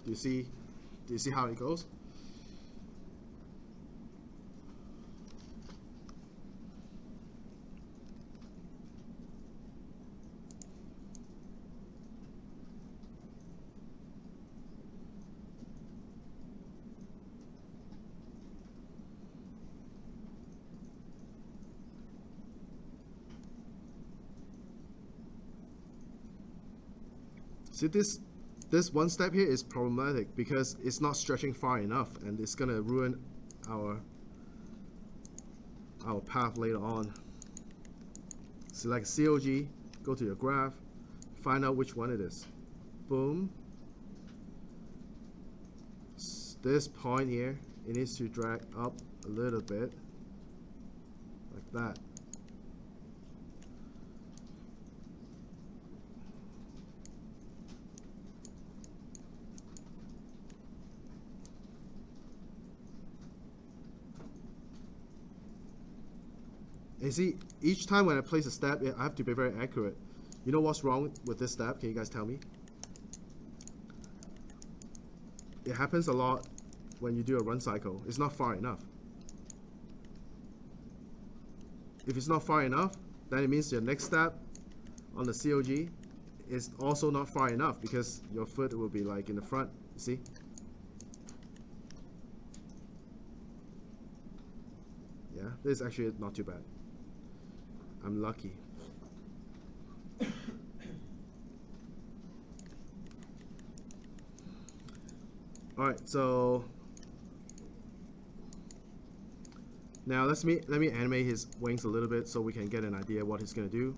Do you see? Do you see how it goes? See, this one step here is problematic because it's not stretching far enough, and it's gonna ruin our path later on. Select COG, go to your graph, find out which one it is. Boom. This point here, it needs to drag up a little bit, like that. And see, each time when I place a step, I have to be very accurate. You know what's wrong with this step? Can you guys tell me? It happens a lot when you do a run cycle. It's not far enough. If it's not far enough, then it means your next step on the COG is also not far enough because your foot will be like in the front. You see? Yeah, this is actually not too bad. I'm lucky. Alright, so now let me animate his wings a little bit so we can get an idea what he's gonna do.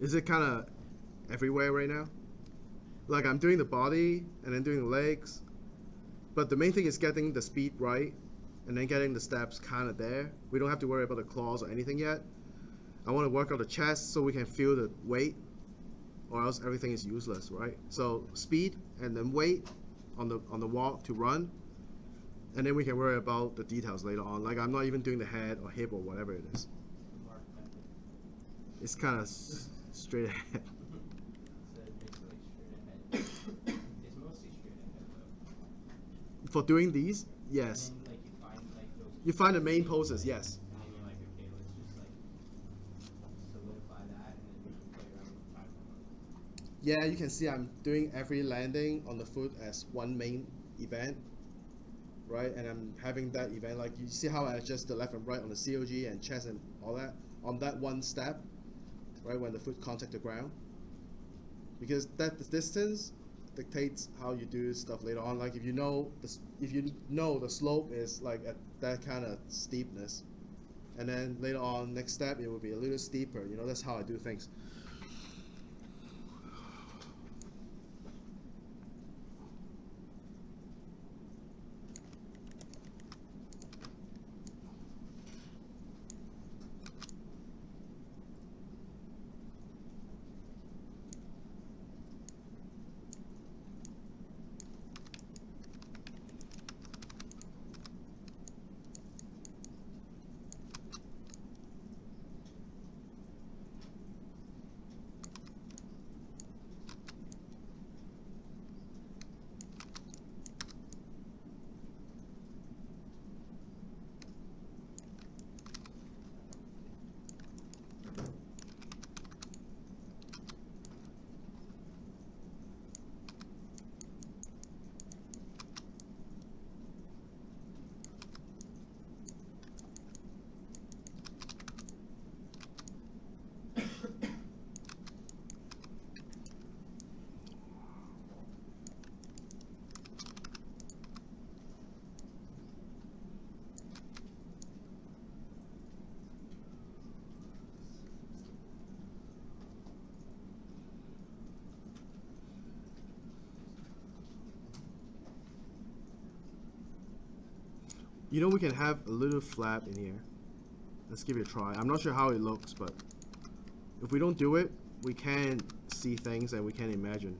Is it kind of everywhere right now? Like I'm doing the body and then doing the legs, but the main thing is getting the speed right and then getting the steps kind of there. We don't have to worry about the claws or anything yet. I want to work out the chest so we can feel the weight, or else everything is useless, right? So speed and then weight on the walk to run, and then we can worry about the details later on. Like I'm not even doing the head or hip or whatever it is. It's kind of straight ahead. So basically straight ahead. It's mostly straight ahead though. For doing these, yes. And then like you find like those. You find the main poses, yes. And then you're like, okay, let's just like solidify that, and then we can play around with the time. Yeah, you can see I'm doing every landing on the foot as one main event, right? And I'm having that event, like you see how I adjust the left and right on the COG and chest and all that on that one step, right, when the foot contact the ground. Because that the distance dictates how you do stuff later on. Like if you know the slope is like at that kind of steepness, and then later on next step it will be a little steeper. You know, that's how I do things. You know, we can have a little flap in here. Let's give it a try. I'm not sure how it looks, but if we don't do it, we can see things and we can imagine.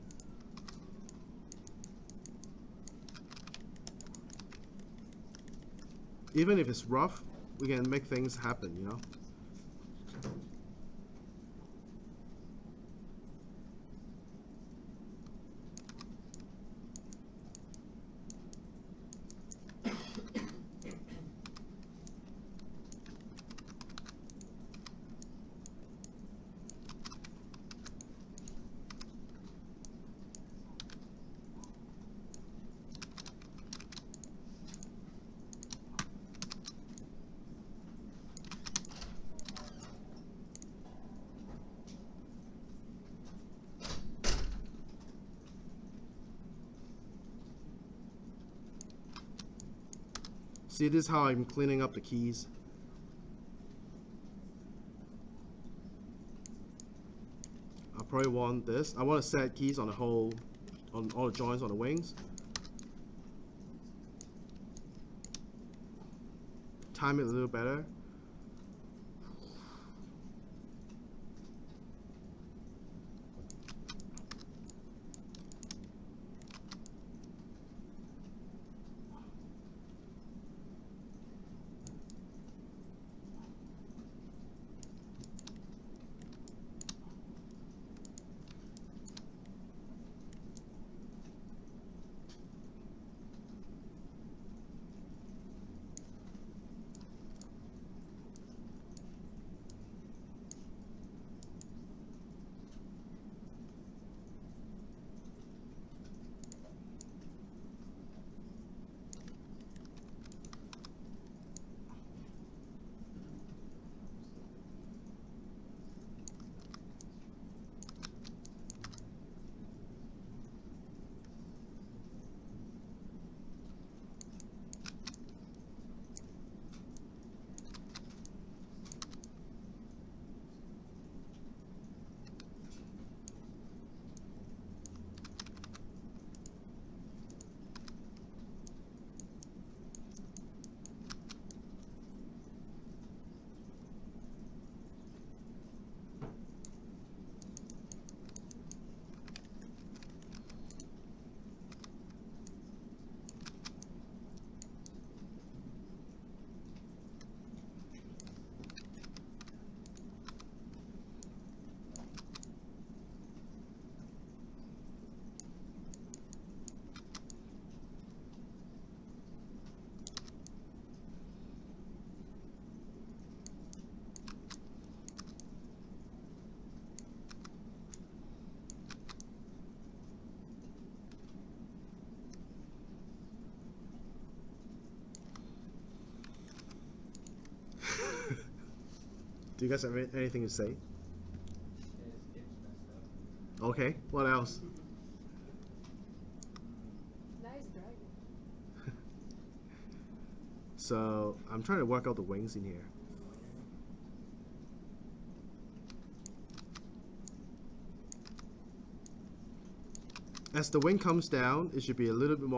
Even if it's rough, we can make things happen, you know? See, this is how I'm cleaning up the keys. I probably want this. I want to set keys on the whole, on all the joints on the wings. Time it a little better. Do you guys have anything to say? His hips messed up. Okay, what else? Nice dragon. So, I'm trying to work out the wings in here. As the wing comes down, it should be a little bit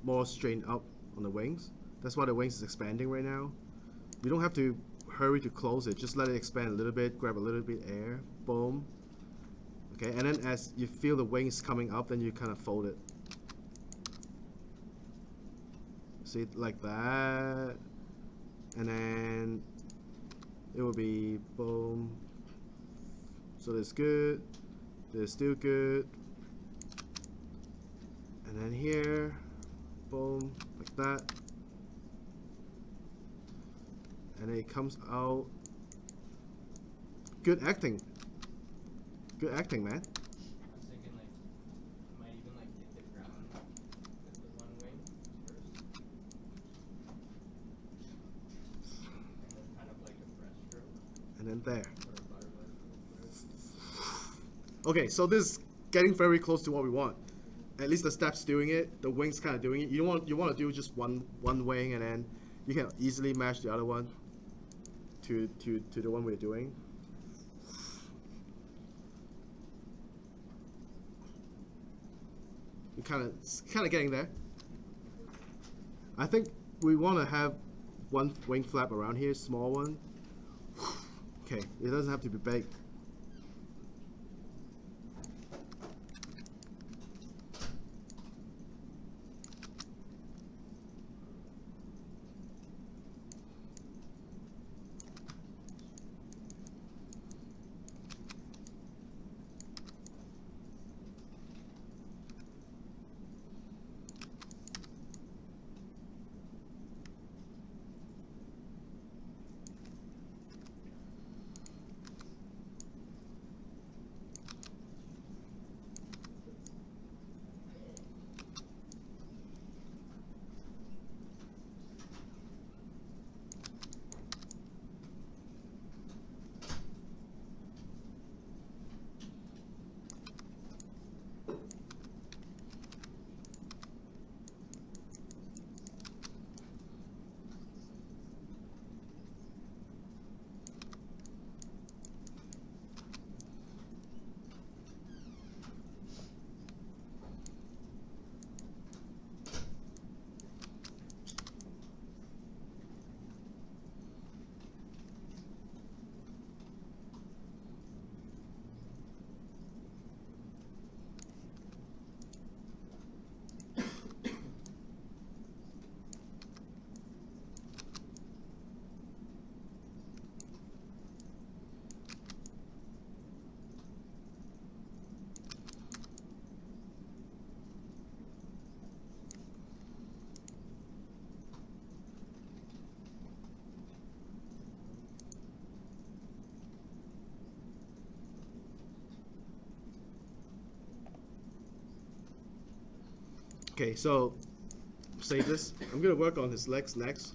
more straightened up on the wings. That's why the wings is expanding right now. You don't have to hurry to close it. Just let it expand a little bit, grab a little bit air, boom. Okay, and then as you feel the wings coming up, then you kind of fold it. See, like that. And then it will be boom. So that's good. That's still good. And then here, boom, like that. And then it comes out. Good acting. Good acting, man. I was thinking like you might even like hit the ground with the one wing first. And then kind of like a breaststroke And then there. or a butterfly stroke. Okay, so this is getting very close to what we want. At least the steps doing it, the wings kind of doing it. You want to do just one wing, and then you can easily match the other one to the one we're doing. We're kind of getting there. I think we want to have one wing flap around here, small one. Okay, it doesn't have to be big. Okay, so save this. I'm gonna work on his legs next.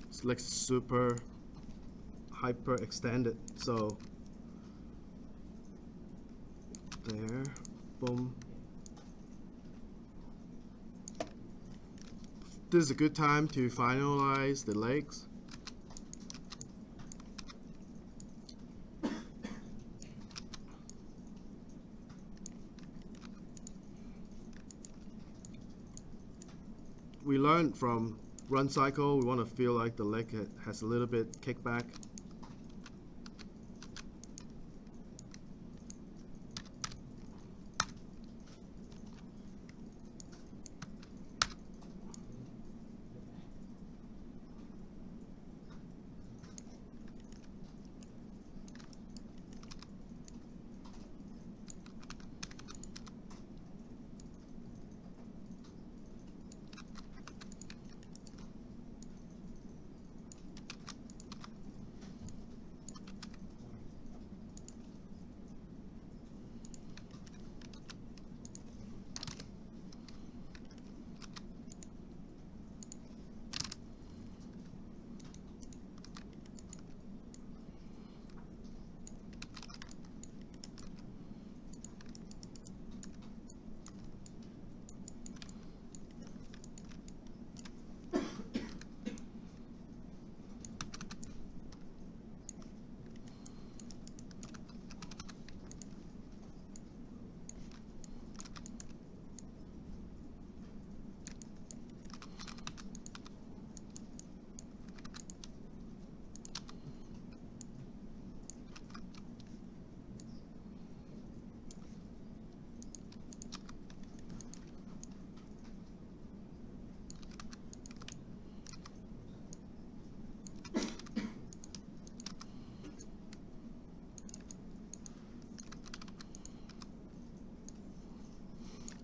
His legs super hyper extended, so there, boom. This is a good time to finalize the legs. We learned from run cycle, we want to feel like the leg has a little bit kickback.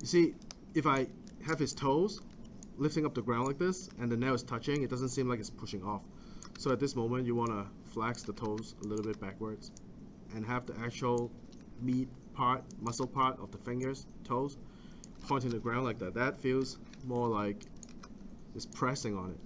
You see, if I have his toes lifting up the ground like this and the nail is touching, it doesn't seem like it's pushing off. So at this moment, you want to flex the toes a little bit backwards and have the actual meat part, muscle part of the fingers, toes, pointing the ground like that. That feels more like it's pressing on it.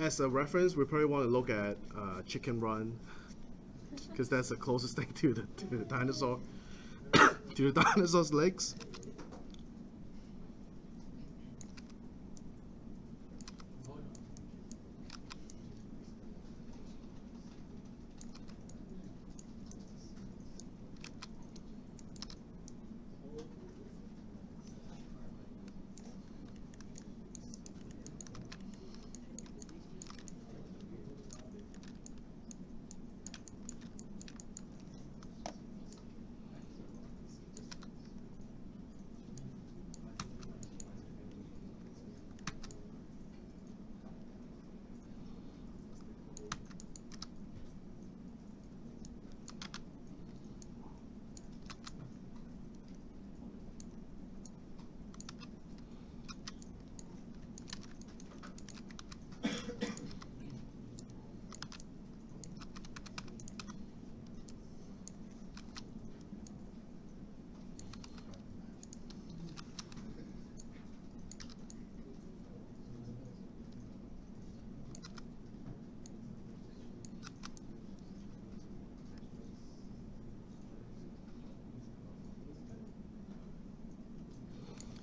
as a reference, we probably want to look at Chicken Run, because that's the closest thing to the dinosaur, to the dinosaur's legs.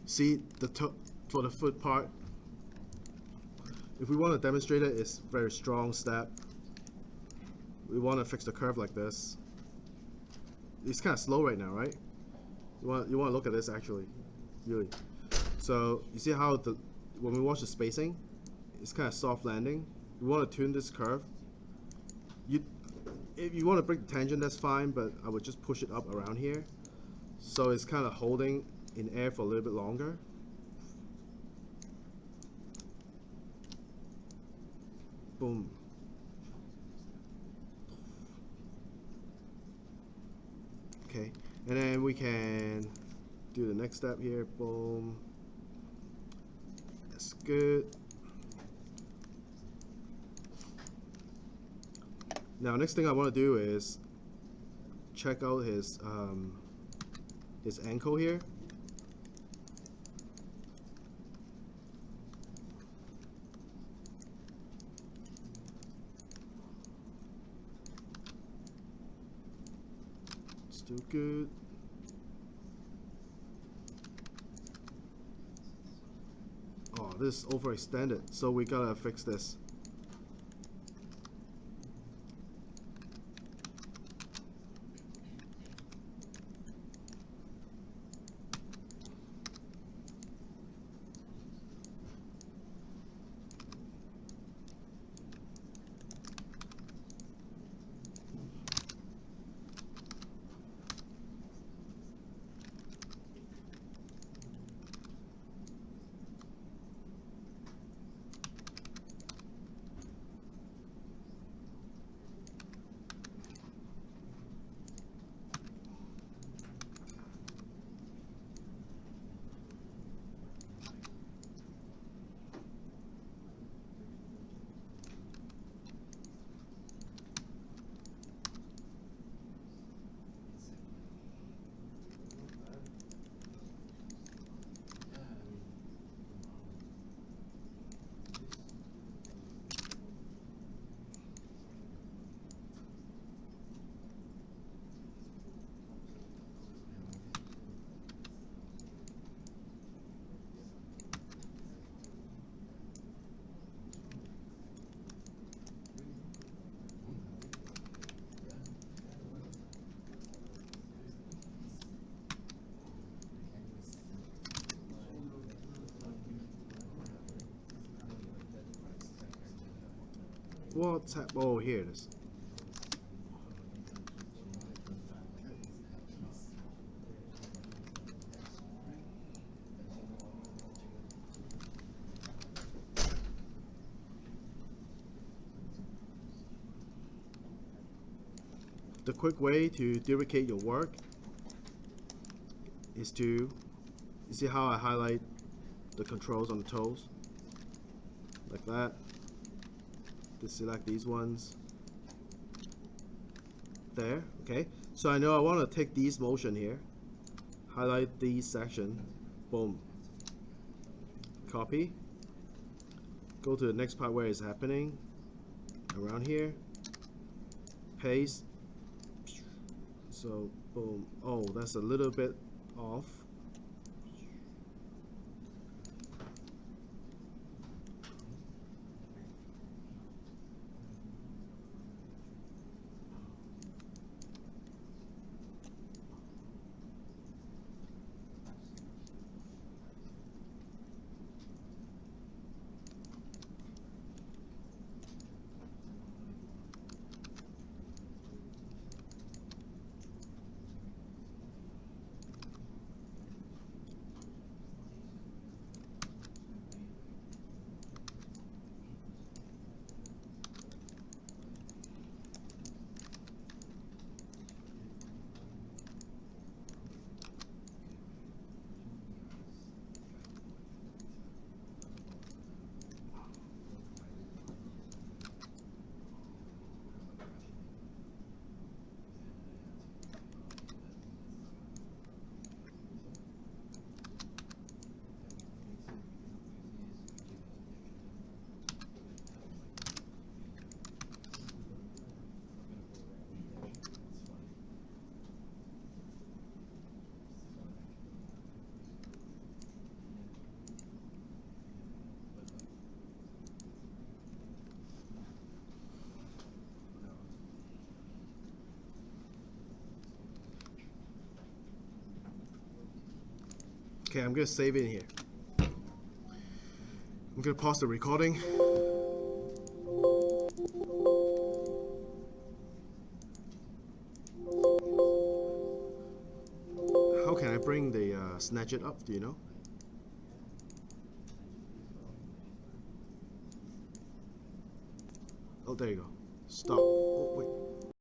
See for the foot part. If we want to demonstrate it, it's a very strong step. We want to fix the curve like this. It's kind of slow right now, right? You want to look at this actually, really. So you see how when we watch the spacing, it's kind of soft landing. You want to tune this curve. If you want to break the tangent, that's fine, but I would just push it up around here, so it's kind of holding in air for a little bit longer. Boom. Okay, and then we can do the next step here. Boom. That's good. Now, next thing I want to do is check out his ankle here. Still good. Oh, this is overextended, so we gotta fix this. What's happening? Oh, here it is. The quick way to duplicate your work is to, you see how I highlight the controls on the toes? Like that. Just select these ones. There, okay. So I know I want to take these motion here, highlight these section, boom. Copy. go to the next part where it's happening. Around here. Paste. So boom. Oh, that's a little bit off. Okay, I'm gonna save it in here. I'm gonna pause the recording. How can I bring the snatch it up? Do you know? Oh, there you go. Stop. Oh, wait.